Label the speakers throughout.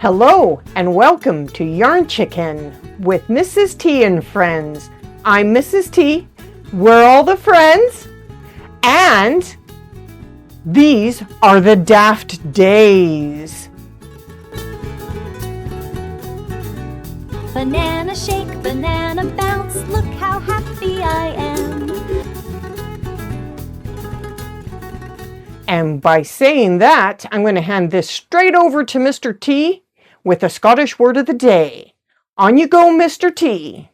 Speaker 1: Hello and welcome to Yarn ChickHen with Mrs. T and friends. I'm Mrs. T, we're all the friends, and these are the Daft Days.
Speaker 2: Banana shake, banana bounce, look how happy I am.
Speaker 1: And by saying that, I'm going to hand this straight over to Mr. T with a Scottish word of the day. On you go, Mr. T.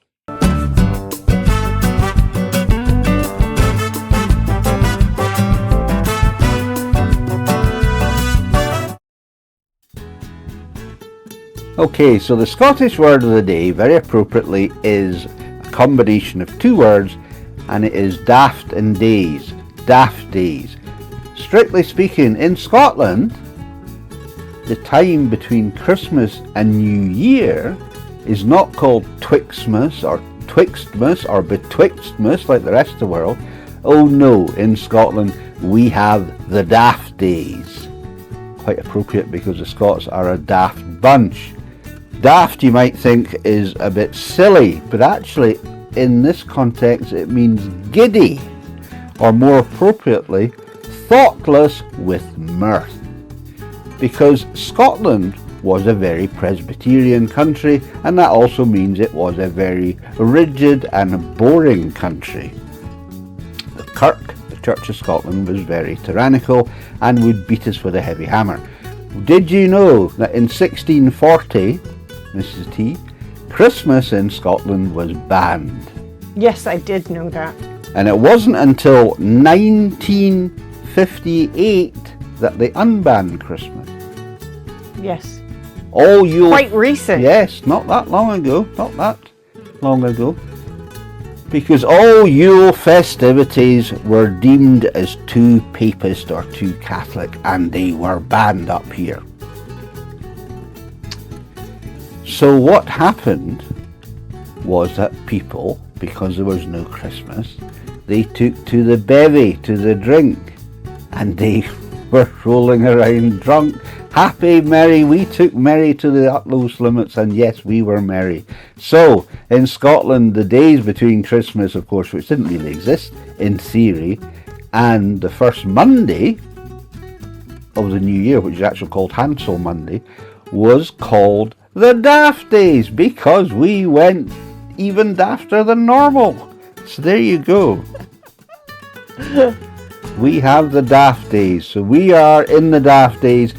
Speaker 3: Okay, so the Scottish word of the day, very appropriately, is a combination of two words, and it is daft and days. Daft Days. Strictly speaking, in Scotland, the time between Christmas and New Year is not called Twixmas or Twixtmas or Betwixtmas like the rest of the world. Oh no, in Scotland we have the Daft Days. Quite appropriate because the Scots are a daft bunch. Daft, you might think, is a bit silly, but actually in this context it means giddy, or more appropriately, thoughtless with mirth. Because Scotland was a very Presbyterian country, and that also means it was a very rigid and boring country. The Kirk, the Church of Scotland, was very tyrannical and would beat us with a heavy hammer. Did you know that in 1640, Mrs. T, Christmas in Scotland was banned?
Speaker 1: Yes, I did know that.
Speaker 3: And it wasn't until 1958 that they unbanned Christmas.
Speaker 1: Yes.
Speaker 3: All Yule...
Speaker 1: Quite recent.
Speaker 3: Yes, not that long ago. Not that long ago. Because all Yule festivities were deemed as too papist or too Catholic, and they were banned up here. So what happened was that people, because there was no Christmas, they took to the bevy, to the drink, and they were rolling around drunk. Happy, merry, we took merry to the utmost limits, and yes, we were merry. So, in Scotland, the days between Christmas, of course, which didn't really exist in theory, and the first Monday of the new year, which is actually called Hansel Monday, was called the Daft Days, because we went even dafter than normal. So there you go. We have the Daft Days, so we are in the Daft Days.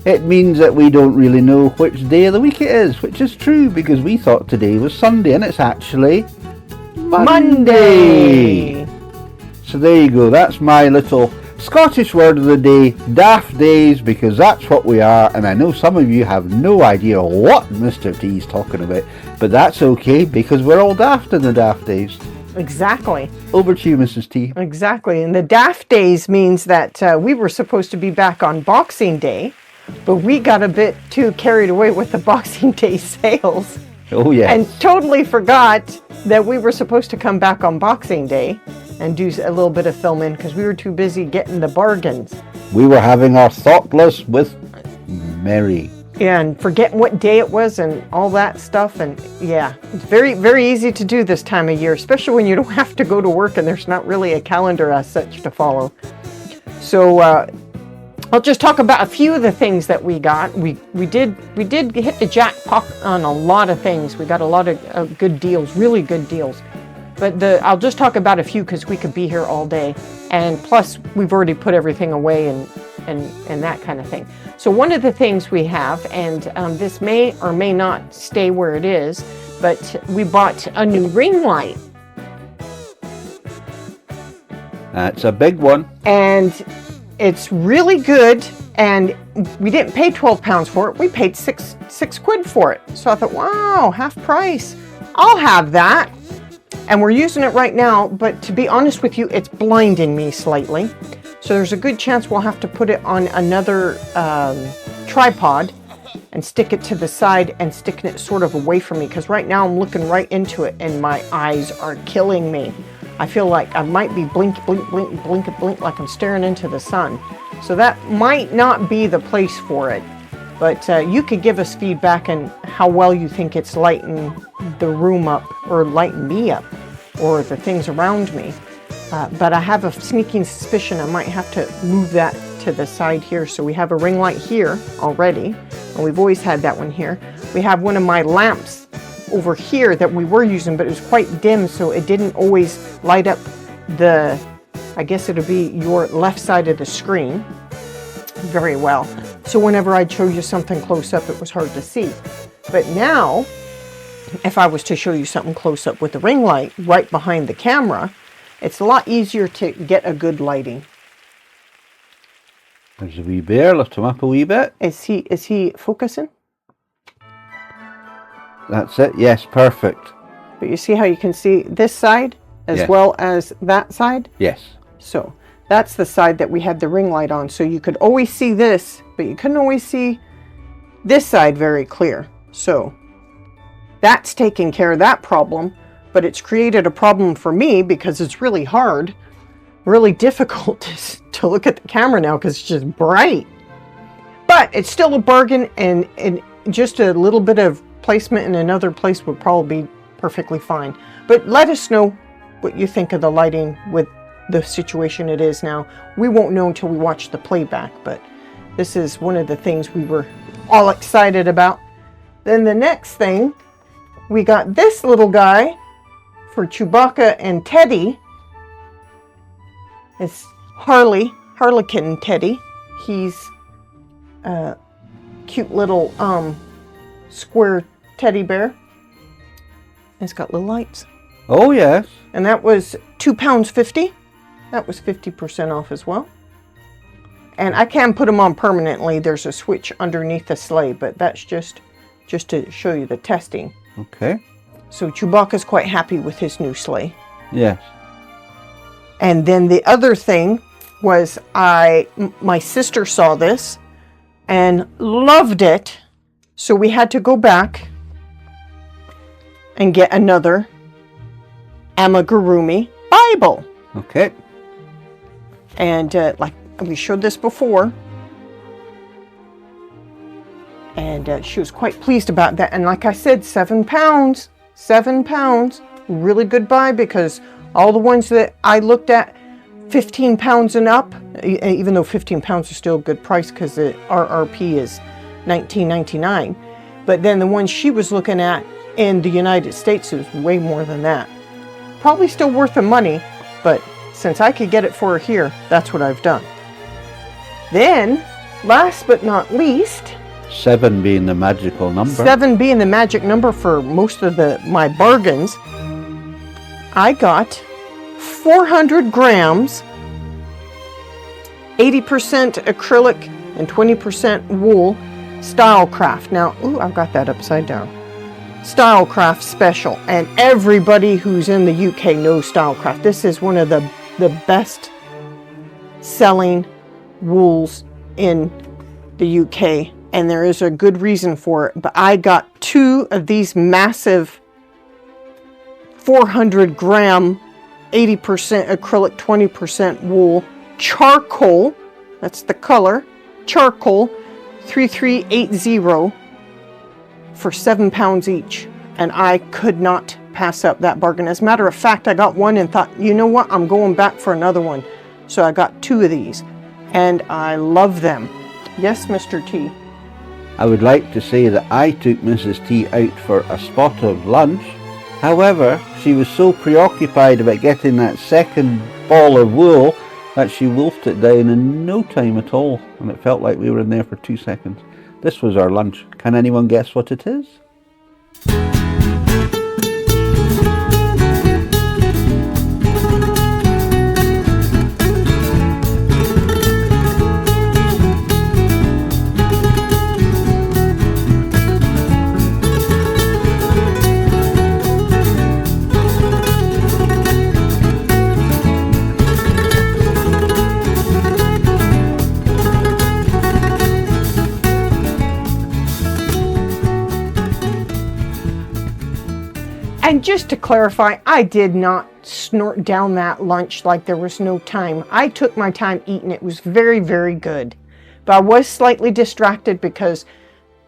Speaker 3: It means that we don't really know which day of the week it is, which is true, because we thought today was Sunday, and it's actually Monday. So there you go, that's my little Scottish word of the day, Daft Days, because that's what we are, and I know some of you have no idea what Mr. T is talking about, but that's okay, because we're all daft in the Daft Days.
Speaker 1: Exactly.
Speaker 3: Over to you, Mrs. T.
Speaker 1: Exactly. And the Daft Days means that we were supposed to be back on Boxing Day, but we got a bit too carried away with the Boxing Day sales.
Speaker 3: Oh, yes.
Speaker 1: And totally forgot that we were supposed to come back on Boxing Day and do a little bit of filming because we were too busy getting the bargains.
Speaker 3: We were having our thoughtless with merry.
Speaker 1: Yeah, and forgetting what day it was and all that stuff. And yeah, it's very, very easy to do this time of year, especially when you don't have to go to work and there's not really a calendar as such to follow. So I'll just talk about a few of the things that we got. We did hit the jackpot on a lot of things. We got a lot of good deals, really good deals. But I'll just talk about a few because we could be here all day. And plus, we've already put everything away and that kind of thing. So one of the things we have, and this may or may not stay where it is, but we bought a new ring light.
Speaker 3: That's a big one.
Speaker 1: And it's really good, and we didn't pay £12 for it. We paid six quid for it. So I thought, wow, half price. I'll have that. And we're using it right now, but to be honest with you, it's blinding me slightly. So there's a good chance we'll have to put it on another tripod and stick it to the side and sticking it sort of away from me, because right now I'm looking right into it and my eyes are killing me. I feel like I might be blink, blink, blink, blink, blink, like I'm staring into the sun. So that might not be the place for it. But you could give us feedback on how well you think it's lighting the room up, or lighten me up, or the things around me. But I have a sneaking suspicion I might have to move that to the side here. So we have a ring light here already, and we've always had that one here. We have one of my lamps over here that we were using, but it was quite dim, so it didn't always light up the, I guess it'll be your left side of the screen very well. So whenever I'd show you something close up, it was hard to see. But now, if I was to show you something close up with the ring light right behind the camera, it's a lot easier to get a good lighting.
Speaker 3: There's a wee bear. Lift him up a wee bit.
Speaker 1: Is he focusing?
Speaker 3: That's it. Yes, perfect.
Speaker 1: But you see how you can see this side as well as that side?
Speaker 3: Yes.
Speaker 1: So that's the side that we had the ring light on. So you could always see this, but you couldn't always see this side very clear. So that's taking care of that problem, but it's created a problem for me because it's really hard, really difficult to look at the camera now because it's just bright. But it's still a bargain, and just a little bit of placement in another place would probably be perfectly fine. But let us know what you think of the lighting with the situation it is now. We won't know until we watch the playback, but this is one of the things we were all excited about. Then the next thing, we got this little guy for Chewbacca and Teddy. It's Harlequin Teddy. He's a cute little square teddy bear. It's got little lights.
Speaker 3: Oh yes.
Speaker 1: And that was £2.50. That was 50% off as well. And I can put them on permanently. There's a switch underneath the sleigh, but that's just to show you the testing.
Speaker 3: Okay.
Speaker 1: So Chewbacca's quite happy with his new sleigh.
Speaker 3: Yes.
Speaker 1: And then the other thing was my sister saw this and loved it. So we had to go back and get another amigurumi Bible.
Speaker 3: Okay.
Speaker 1: And like we showed this before, and she was quite pleased about that. And like I said, £7, really good buy, because all the ones that I looked at, £15 and up, even though £15 is still a good price because the RRP is $19.99. But then the ones she was looking at in the United States is way more than that. Probably still worth the money, but since I could get it for her here, that's what I've done. Then, last but not least,
Speaker 3: 7 being the magical number.
Speaker 1: 7 being the magic number for most of my bargains, I got 400 grams, 80% acrylic and 20% wool, Stylecraft. Now, ooh, I've got that upside down. Stylecraft special, and everybody who's in the UK knows Stylecraft. This is one of the best selling wools in the UK, and there is a good reason for it. But I got 2 of these massive 400 gram 80% acrylic 20% wool charcoal, that's the color, charcoal 3380 for £7 each, and I could not pass up that bargain. As a matter of fact, I got one and thought, you know what, I'm going back for another one. So I got 2 of these, and I love them. Yes, Mr. T.
Speaker 3: I would like to say that I took Mrs. T out for a spot of lunch. However, she was so preoccupied about getting that second ball of wool that she wolfed it down in no time at all, and it felt like we were in there for 2 seconds. This was our lunch. Can anyone guess what it is?
Speaker 1: And just to clarify, I did not snort down that lunch like there was no time. I took my time eating. It was very, very good. But I was slightly distracted because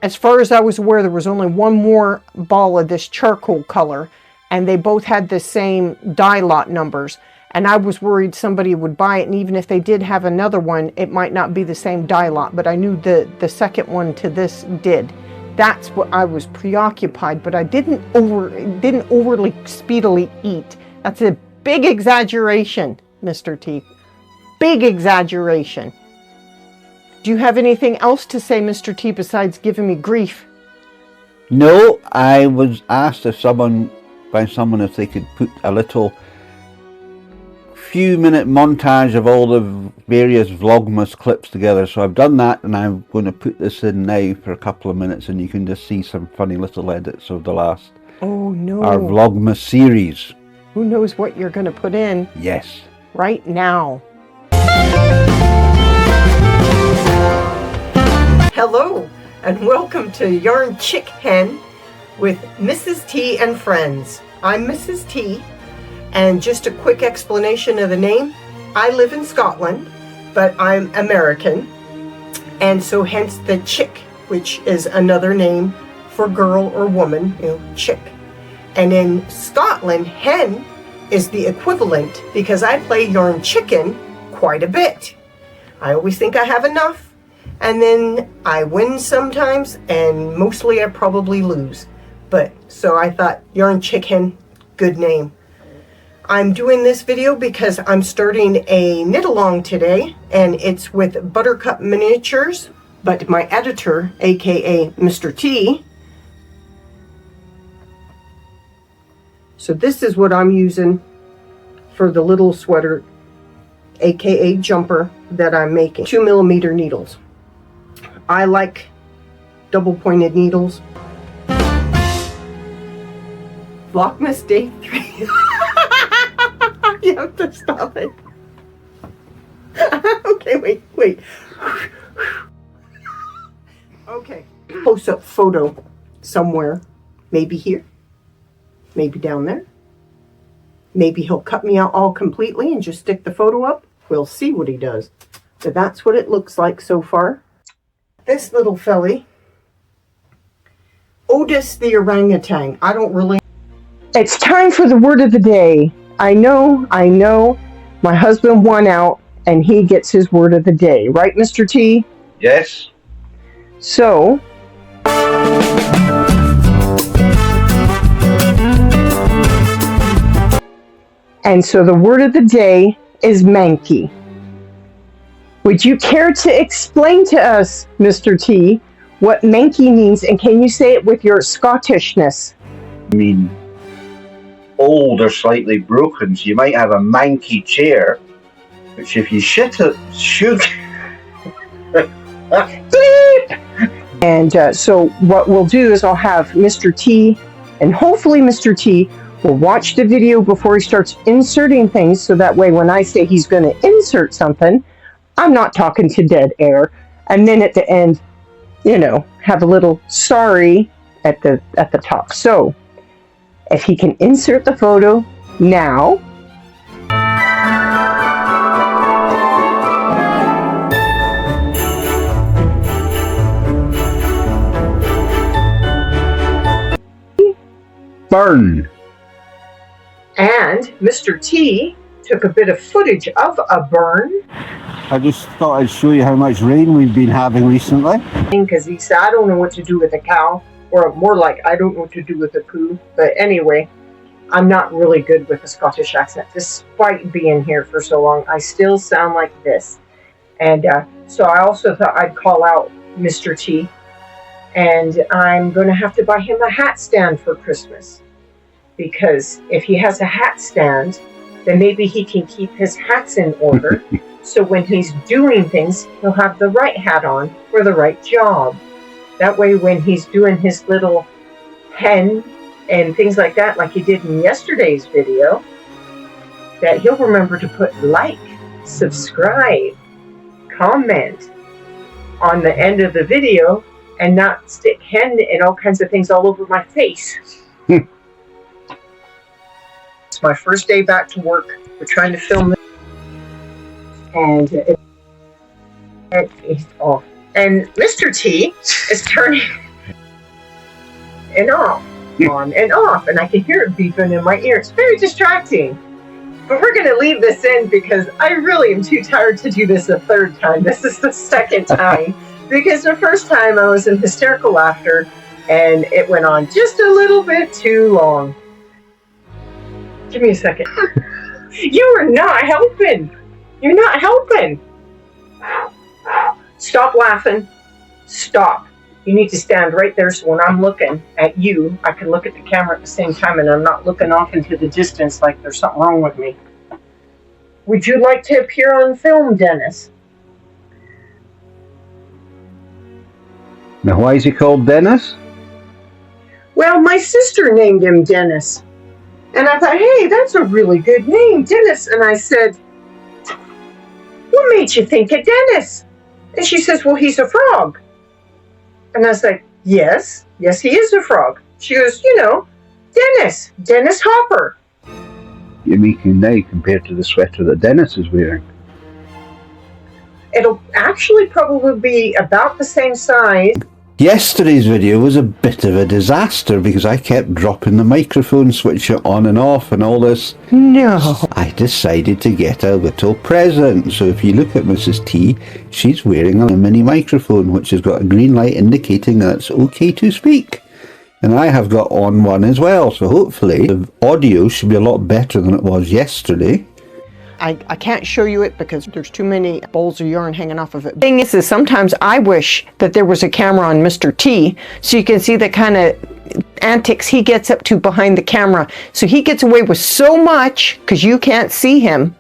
Speaker 1: as far as I was aware, there was only one more ball of this charcoal color, and they both had the same die lot numbers. And I was worried somebody would buy it, and even if they did have another one, it might not be the same die lot, but I knew the second one to this did. That's what I was preoccupied, but I didn't overly speedily eat. That's a big exaggeration, Mr. T. Big exaggeration. Do you have anything else to say, Mr. T, besides giving me grief?
Speaker 3: No, I was asked by someone if they could put a little few-minute montage of all the various Vlogmas clips together. So I've done that, and I'm going to put this in now for a couple of minutes, and you can just see some funny little edits of the last.
Speaker 1: Oh no!
Speaker 3: Our Vlogmas series.
Speaker 1: Who knows what you're going to put in?
Speaker 3: Yes.
Speaker 1: Right now. Hello, and welcome to Yarn ChickHen with Mrs. T and friends. I'm Mrs. T. And just a quick explanation of the name. I live in Scotland, but I'm American. And so hence the chick, which is another name for girl or woman, chick. And in Scotland, hen is the equivalent because I play yarn chicken quite a bit. I always think I have enough, and then I win sometimes, and mostly I probably lose. But so I thought yarn ChickHen, good name. I'm doing this video because I'm starting a knit along today, and it's with Buttercup Miniatures, but my editor, aka Mr. T. So this is what I'm using for the little sweater, aka jumper, that I'm making. 2mm needles. I like double pointed needles. Vlogmas Day 3. You have to stop it. Okay, wait. Okay. Post up photo somewhere. Maybe here. Maybe down there. Maybe he'll cut me out all completely and just stick the photo up. We'll see what he does. But that's what it looks like so far. This little felly. Otis the orangutan. I don't really... It's time for the word of the day. I know, my husband won out, and he gets his word of the day. Right, Mr. T?
Speaker 3: Yes.
Speaker 1: So, and so the word of the day is mankey. Would you care to explain to us, Mr. T, what mankey means, and can you say it with your Scottishness?
Speaker 4: I mean, old or slightly broken, so you might have a manky chair, which if you shit it, shoot.
Speaker 1: And so what we'll do is I'll have Mr. T, and hopefully Mr. T will watch the video before he starts inserting things, so that way when I say he's going to insert something, I'm not talking to dead air. And then at the end, have a little sorry at the top. So if he can insert the photo now.
Speaker 3: Burn.
Speaker 1: And Mr. T took a bit of footage of a burn.
Speaker 3: I just thought I'd show you how much rain we've been having recently.
Speaker 1: Because he said, I don't know what to do with a cow. Or more like, I don't know what to do with a poo. But anyway, I'm not really good with the Scottish accent. Despite being here for so long, I still sound like this. And so I also thought I'd call out Mr. T. And I'm going to have to buy him a hat stand for Christmas. Because if he has a hat stand, then maybe he can keep his hats in order. So when he's doing things, he'll have the right hat on for the right job. That way when he's doing his little hen and things like that, like he did in yesterday's video, that he'll remember to put like, subscribe, comment on the end of the video and not stick hen and all kinds of things all over my face. It's my first day back to work. We're trying to film this. And it's off. And Mr. T is turning and off, on and off, and I can hear it beeping in my ear. It's very distracting. But we're going to leave this in because I really am too tired to do this a third time. This is the second time because the first time I was in hysterical laughter and it went on just a little bit too long. Give me a second. You are not helping. You're not helping. Stop laughing. Stop. You need to stand right there so when I'm looking at you, I can look at the camera at the same time and I'm not looking off into the distance like there's something wrong with me. Would you like to appear on film, Dennis?
Speaker 3: Now, why is he called Dennis?
Speaker 1: Well, my sister named him Dennis. And I thought, hey, that's a really good name, Dennis. And I said, what made you think of Dennis? And she says, well, he's a frog. And I was like, yes, he is a frog. She goes, you know, Dennis Hopper.
Speaker 3: You're making now compared to the sweater that Dennis is wearing.
Speaker 1: It'll actually probably be about the same size.
Speaker 3: Yesterday's video was a bit of a disaster because I kept dropping the microphone, switching it on and off and all this.
Speaker 1: No.
Speaker 3: I decided to get a little present. So if you look at Mrs. T, she's wearing a mini microphone which has got a green light indicating that it's okay to speak. And I have got on one as well. So hopefully the audio should be a lot better than it was yesterday.
Speaker 1: I can't show you it because there's too many bowls of yarn hanging off of it. The thing is sometimes I wish that there was a camera on Mr. T so you can see the kind of antics he gets up to behind the camera. So he gets away with so much because you can't see him.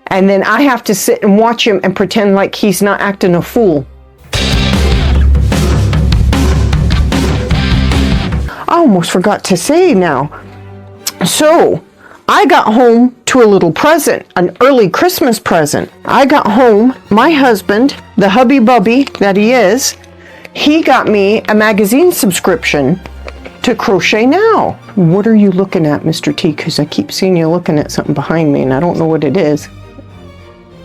Speaker 1: And then I have to sit and watch him and pretend like he's not acting a fool. I almost forgot to say now. So I got home to a little present, an early Christmas present. I got home, my husband, the hubby bubby that he is, he got me a magazine subscription to Crochet Now. What are you looking at, Mr. T? Because I keep seeing you looking at something behind me and I don't know what it is.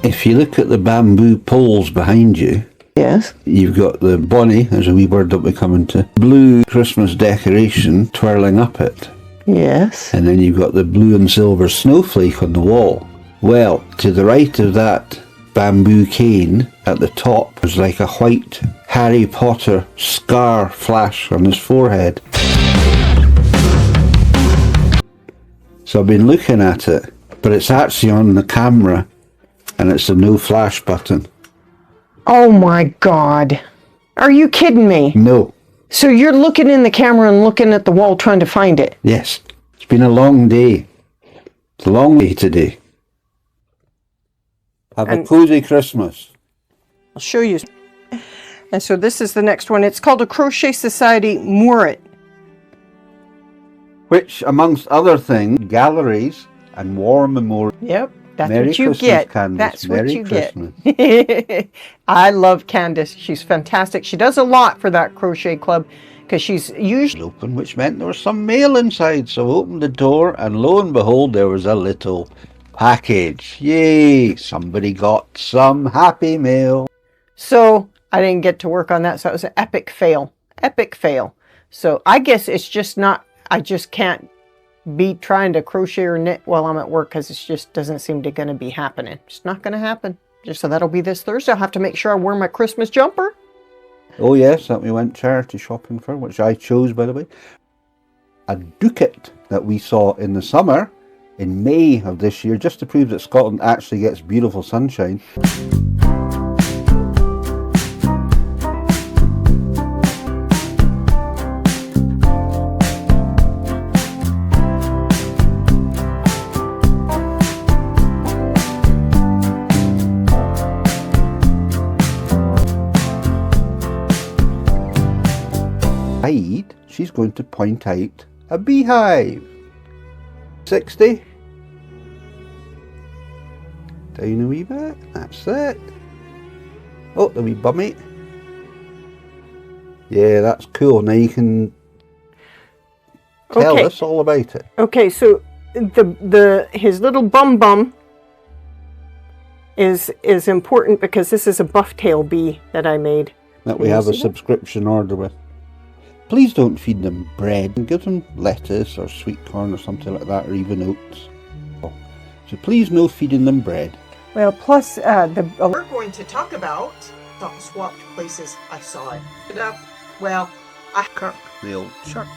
Speaker 3: If you look at the bamboo poles behind you,
Speaker 1: yes,
Speaker 3: you've got the bonnie, there's a wee bird that we're coming to, blue Christmas decoration twirling up it.
Speaker 1: yes.
Speaker 3: And then you've got the blue and silver snowflake on the wall. Well, to the right of that bamboo cane at the top is like a white Harry Potter scar flash on his forehead. So I've been looking at it, but it's actually on the camera and it's a no flash button.
Speaker 1: Oh my God. Are you kidding me?
Speaker 3: No.
Speaker 1: So you're looking in the camera and looking at the wall trying to find it?
Speaker 3: Yes. It's been a long day. It's a long day today. Have a cozy Christmas.
Speaker 1: I'll show you. And so this is the next one. It's called a Crochet Society Murret.
Speaker 3: Which, amongst other things, galleries and war memorials.
Speaker 1: Yep, that's
Speaker 3: Merry
Speaker 1: what you
Speaker 3: Christmas,
Speaker 1: get.
Speaker 3: Candace.
Speaker 1: That's
Speaker 3: Merry
Speaker 1: what you
Speaker 3: Christmas.
Speaker 1: get. I love Candace. She's fantastic. She does a lot for that crochet club because she's usually
Speaker 3: Open, which meant there was some mail inside. So I opened the door and lo and behold, there was a little package. Yay! Somebody got some happy mail.
Speaker 1: So I didn't get to work on that. So it was an epic fail. Epic fail. So I guess it's just not, I just can't be trying to crochet or knit while I'm at work because it just doesn't seem to going to be happening. It's not going to happen. Just so that'll be this Thursday. I'll have to make sure I wear my Christmas jumper.
Speaker 3: Oh yes, that we went charity shopping for, which I chose, by the way. A ducat that we saw in the summer, in May of this year, just to prove that Scotland actually gets beautiful sunshine. She's going to point out a beehive. 60. Down a wee bit. That's it. Oh, the wee bummy. Yeah, that's cool. Now you can tell us all about it.
Speaker 1: Okay, so his little bum is important because this is a buff tail bee that I made.
Speaker 3: That we have a subscription order with. please don't feed them bread. Give them lettuce or sweet corn or something like that, or even oats. So please no feeding them bread.
Speaker 1: Well, plus we're going to talk about swapped places. I saw it. Well,
Speaker 3: The old church.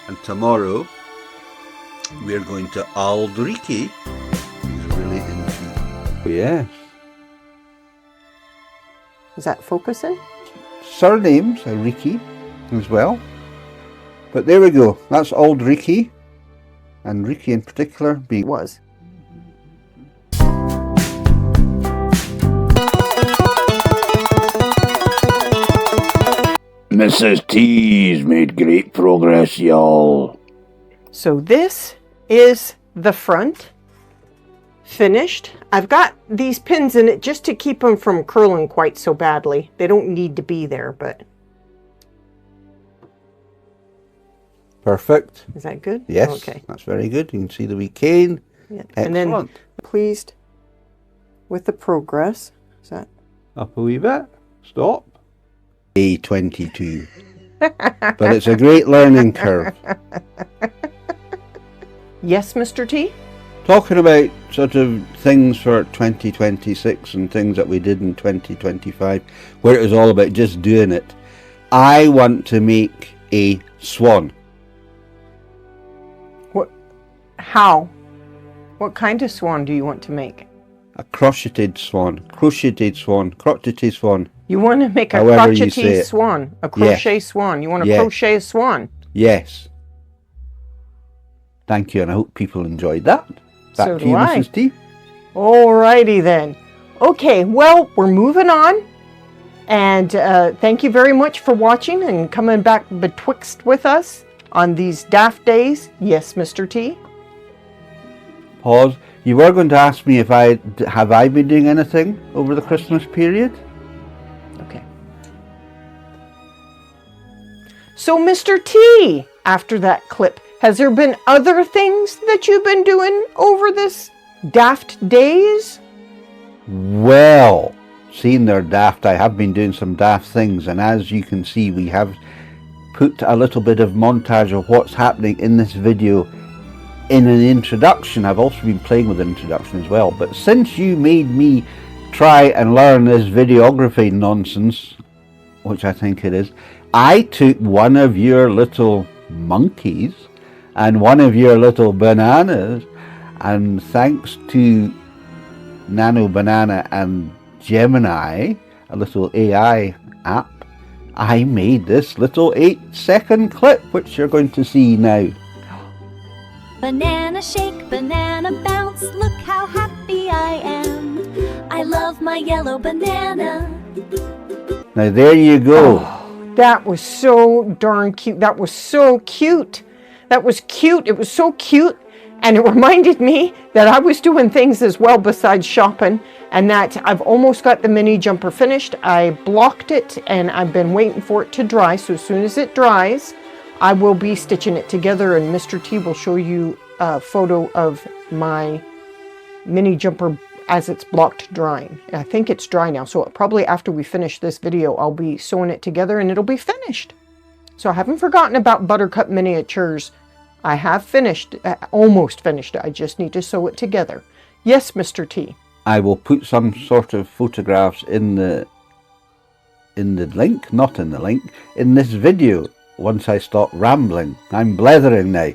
Speaker 3: And tomorrow we're going to 𝐟𝐤𝐫𝐬𝐭, who's really into. Yes.
Speaker 1: Is that focusing?
Speaker 3: Surnames are 𝐟𝐤𝐫 as well. But there we go. That's 𝐟𝐤𝐫𝐬𝐭, and 𝐟𝐤𝐫 in particular being
Speaker 1: Was.
Speaker 3: Mrs. T's made great progress, y'all.
Speaker 1: So this is the front. Finished. I've got these pins in it just to keep them from curling quite so badly. They don't need to be there, but...
Speaker 3: Perfect.
Speaker 1: Is that good?
Speaker 3: Yes,
Speaker 1: okay.
Speaker 3: That's very good. You can see the wee cane.
Speaker 1: Yeah.
Speaker 3: Excellent.
Speaker 1: And then pleased with the progress. Is that
Speaker 3: up a wee bit? Stop. A22. But it's a great learning curve.
Speaker 1: Yes, Mr. T?
Speaker 3: Talking about sort of things for 2026 and things that we did in 2025, where it was all about just doing it. I want to make a swan.
Speaker 1: How? What kind of swan do you want to make?
Speaker 3: A crocheted swan. Crocheted swan. Crocheted swan.
Speaker 1: You want to make a
Speaker 3: However you say
Speaker 1: crochet
Speaker 3: it.
Speaker 1: swan. A crochet swan. You want to
Speaker 3: Yes.
Speaker 1: crochet a swan.
Speaker 3: Yes. Thank you, and I hope people enjoyed that. Back
Speaker 1: So
Speaker 3: to
Speaker 1: do
Speaker 3: you,
Speaker 1: I.
Speaker 3: Mrs. T.
Speaker 1: Alrighty then. Okay, well, we're moving on. And thank you very much for watching and coming back betwixt with us on these Daft Days. Yes, Mr. T?
Speaker 3: Pause. You were going to ask me if have I been doing anything over the Christmas period?
Speaker 1: Okay. So, Mr. T, after that clip, has there been other things that you've been doing over this Daft Days?
Speaker 3: Well, seeing they're daft, I have been doing some daft things, and as you can see, we have put a little bit of montage of what's happening in this video in an introduction. I've also been playing with an introduction as well, but since you made me try and learn this videography nonsense, which I think it is, I took one of your little monkeys and one of your little bananas, and thanks to Nano Banana and Gemini, a little AI app, I made this little 8-second clip, which you're going to see now.
Speaker 2: Banana shake, banana bounce, look how happy I am. I love my yellow banana.
Speaker 3: Now there you go.
Speaker 1: Oh, that was so darn cute. That was so cute. That was cute. It was so cute. And it reminded me that I was doing things as well besides shopping, and that I've almost got the mini jumper finished. I blocked it and I've been waiting for it to dry. So as soon as it dries, I will be stitching it together, and Mr. T will show you a photo of my mini jumper as it's blocked drying. I think it's dry now, so probably after we finish this video, I'll be sewing it together and it'll be finished. So I haven't forgotten about Buttercup Miniatures. I have finished, almost finished it. I just need to sew it together. Yes, Mr. T.
Speaker 3: I will put some sort of photographs in the link, not in the link, in this video once I stop rambling. I'm blethering now.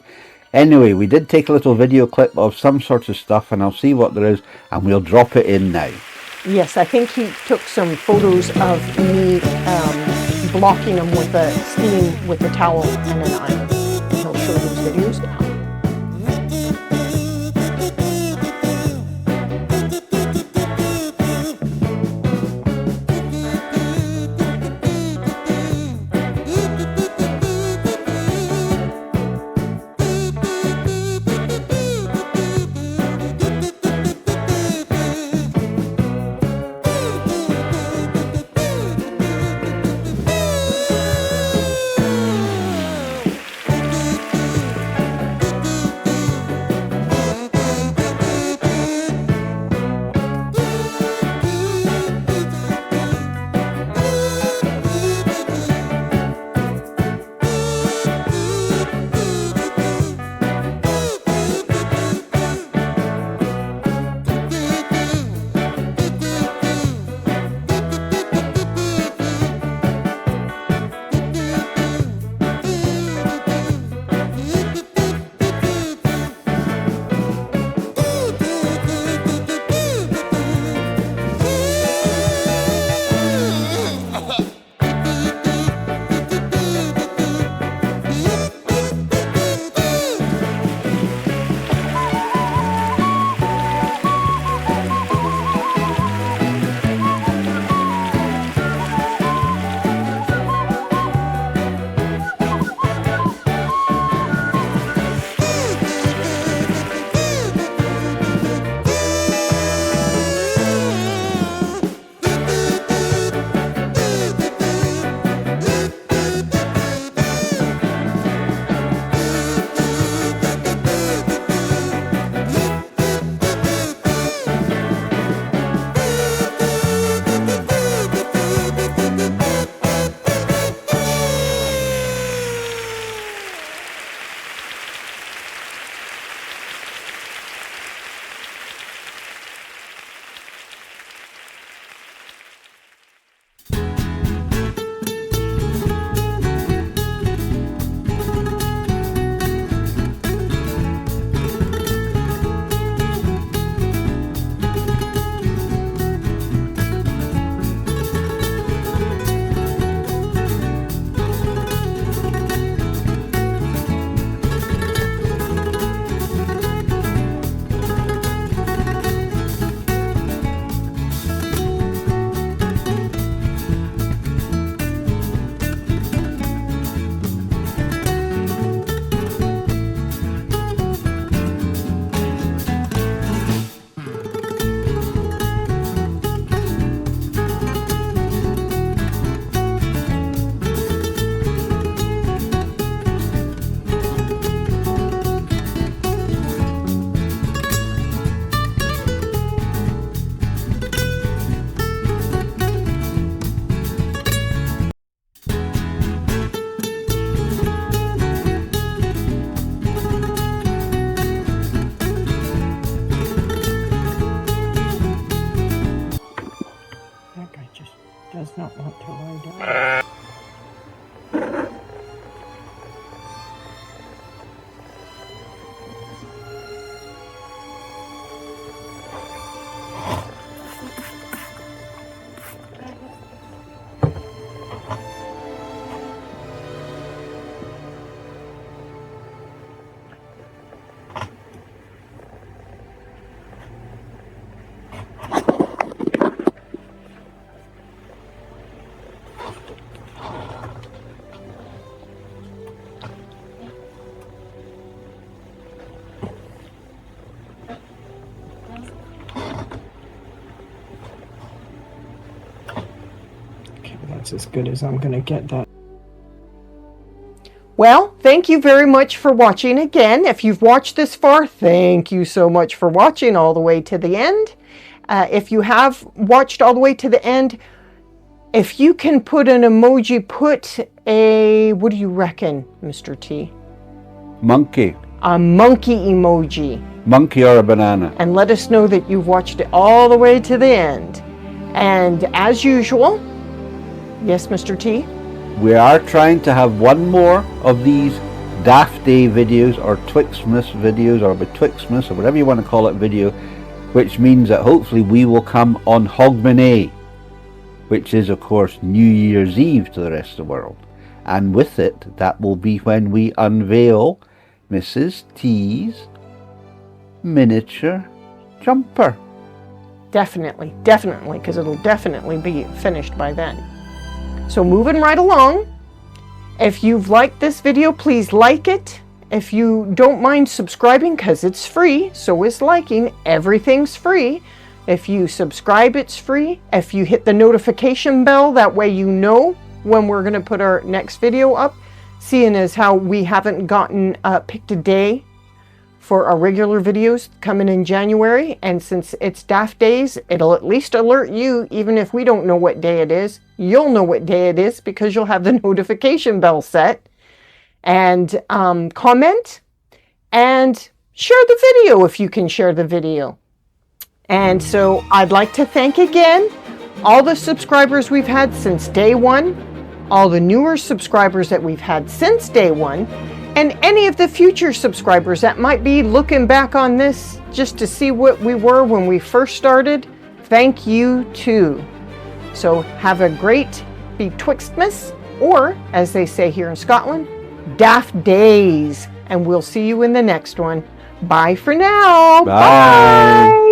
Speaker 3: Anyway, we did take a little video clip of some sort of stuff, and I'll see what there is, and we'll drop it in now.
Speaker 1: Yes, I think he took some photos of me blocking them with the steam with the towel and an iron. He'll show those videos now. that's as good as I'm going to get that. Well, thank you very much for watching again. If you've watched this far, thank you so much for watching all the way to the end. If you have watched all the way to the end, if you can put an emoji, put a, what do you reckon, Mr. T?
Speaker 3: Monkey.
Speaker 1: A monkey emoji.
Speaker 3: Monkey or a banana.
Speaker 1: And let us know that you've watched it all the way to the end. And as usual, yes, Mr. T?
Speaker 3: We are trying to have one more of these Daft Day videos or Twixmas videos or Twixmas or whatever you want to call it video, which means that hopefully we will come on Hogmanay, which is of course New Year's Eve to the rest of the world. And with it, that will be when we unveil Mrs. T's miniature jumper.
Speaker 1: Definitely, because it'll definitely be finished by then. So moving right along, if you've liked this video, please like it. If you don't mind subscribing, because it's free, so is liking. Everything's free. If you subscribe, it's free. If you hit the notification bell, that way you know when we're going to put our next video up. Seeing as how we haven't gotten picked a day for our regular videos coming in January, and since it's Daft Days, it'll at least alert you. Even if we don't know what day it is, you'll know what day it is because you'll have the notification bell set. And comment and share the video if you can share the video. And so I'd like to thank again all the subscribers we've had since day one, all the newer subscribers that we've had since day one, and any of the future subscribers that might be looking back on this just to see what we were when we first started. Thank you too. So have a great Twixmas, or as they say here in Scotland, Daft Days. And we'll see you in the next one. Bye for now.
Speaker 3: Bye.
Speaker 1: Bye.